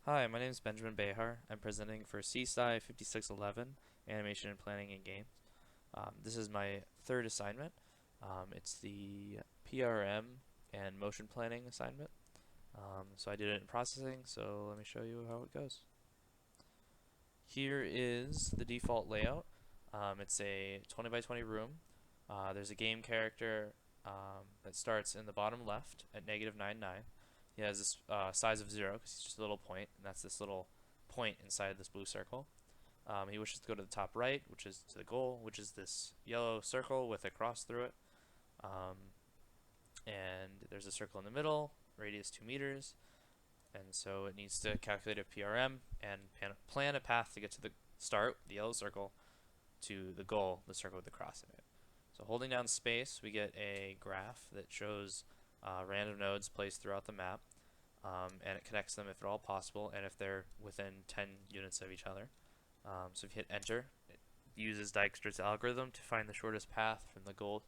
Hi, my name is Benjamin Behar. I'm presenting for CSci 5611, Animation and Planning in Games. This is my third assignment. It's the PRM and motion planning assignment. So I did it in processing, so let me show you how it goes. Here is the default layout. It's a 20 by 20 room. There's a game character that starts in the bottom left at -9.9. He has this size of 0 because he's just a little point, and that's this little point inside this blue circle. He wishes to go to the top right, which is to the goal, which is this yellow circle with a cross through it. Um, and there's a circle in the middle, radius 2 meters, and so it needs to calculate a PRM and plan a path to get to the start, the yellow circle, to the goal, the circle with the cross in it. So holding down space, we get a graph that shows random nodes placed throughout the map, and it connects them if at all possible, and if they're within 10 units of each other. So if you hit enter, it uses Dijkstra's algorithm to find the shortest path from the goal,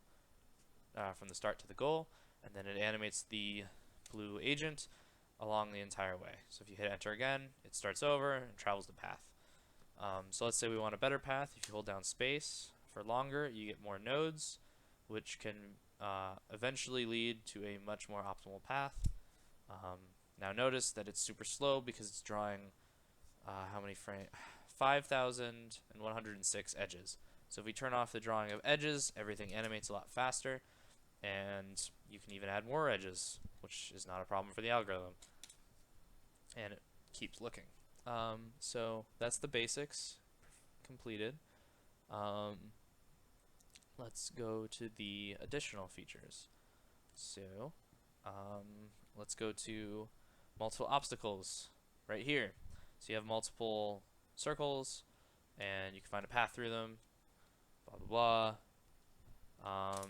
from the start to the goal, and then it animates the blue agent along the entire way. So if you hit enter again, it starts over and travels the path. So let's say we want a better path. If you hold down space for longer, you get more nodes, which can eventually lead to a much more optimal path. Now notice that it's super slow because it's drawing how many frames? 5,106 edges. So if we turn off the drawing of edges, everything animates a lot faster, and you can even add more edges, which is not a problem for the algorithm. And it keeps looking. So that's the basics completed. Let's go to the additional features. So let's go to multiple obstacles right here. So you have multiple circles, and you can find a path through them. Blah blah blah.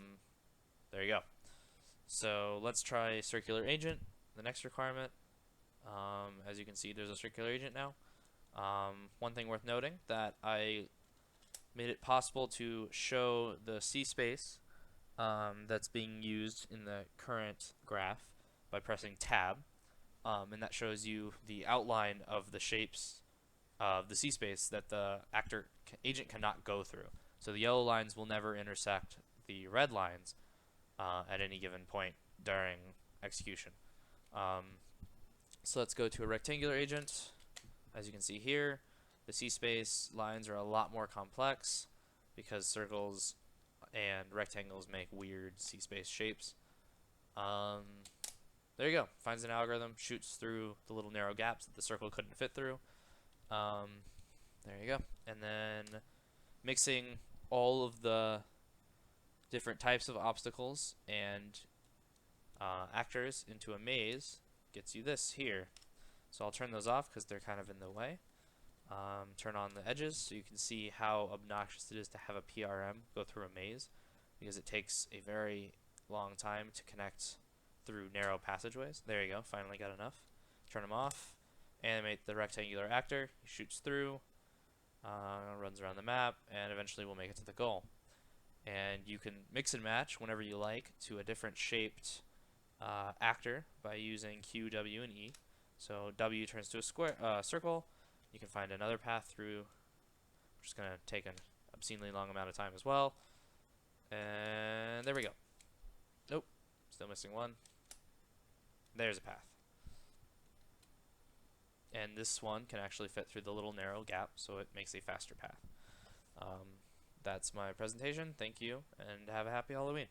There you go. So let's try circular agent. The next requirement. As you can see, there's a circular agent now. One thing worth noting that I made it possible to show the C space that's being used in the current graph by pressing tab, and that shows you the outline of the shapes of the C space that the agent cannot go through. So the yellow lines will never intersect the red lines at any given point during execution. So let's go to a rectangular agent. As you can see here, the C space lines are a lot more complex because circles and rectangles make weird C space shapes. There you go. Finds an algorithm, shoots through the little narrow gaps that the circle couldn't fit through. There you go. And then mixing all of the different types of obstacles and actors into a maze gets you this here. So I'll turn those off because they're kind of in the way. Turn on the edges so you can see how obnoxious it is to have a PRM go through a maze, because it takes a very long time to connect through narrow passageways. There you go, finally got enough. Turn them off. Animate the rectangular actor. He shoots through, runs around the map, and eventually will make it to the goal. And you can mix and match whenever you like to a different shaped actor by using Q, W, and E. So W turns to a square, circle. You can find another path through, which is going to take an obscenely long amount of time as well. And there we go. Nope, still missing one. There's a path. And this one can actually fit through the little narrow gap, so it makes a faster path. That's my presentation. Thank you, and have a happy Halloween.